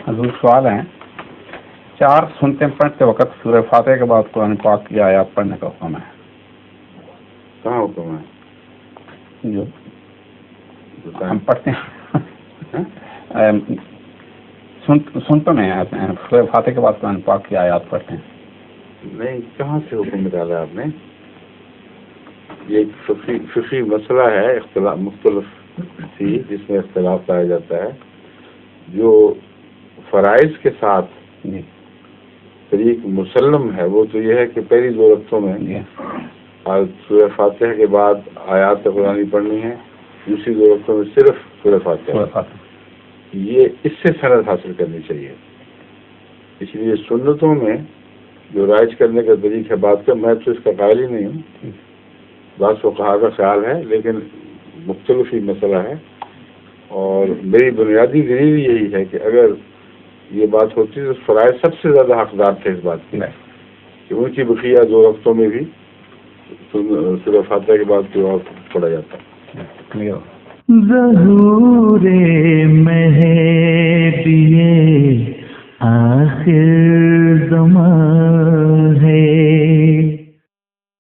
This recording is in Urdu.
حضور سوال ہیں، 4 سنتیں پڑھتے وقت سورہ فاتحہ کے بعد قرآن پاک کی آیات پڑھنے کا حکم ہے؟ کہاں حکم ہے؟ جو ہم پڑھتے ہیں سنتوں میں سورہ فاتحہ کے بعد قرآن پاک کی آیات پڑھتے ہیں. نہیں، کہاں سے حکم نکالا آپ نے؟ یہ ایک فقہی مسئلہ ہے، اختلاف مختلف تھی جس میں اختلاف پایا جاتا ہے. جو فرائض کے ساتھ طریق مسلم ہے وہ تو یہ ہے کہ پہلی 2 رکعتوں میں سورہ فاتحہ کے بعد آیات قرآنی پڑھنی ہے، دوسری 2 رکعتوں میں صرف سورہ فاتحہ. یہ اس سے سند حاصل کرنی چاہیے. اس لیے سنتوں میں جو رائج کرنے کا طریق ہے بات کا، میں تو اس کا قائل ہی نہیں ہوں، بعض فقہا کا خیال ہے، لیکن مختلف ہی مسئلہ ہے. اور میری بنیادی دلیل یہی ہے کہ اگر یہ بات ہوتی تو فرائض سب سے زیادہ حقدار تھے اس بات کی کہ ان کی بقیہ 2 رکعتوں میں بھی سورہ فاتحہ کے بعد دعا پڑھا جاتا ہے. ظہور مہدی آخر زمان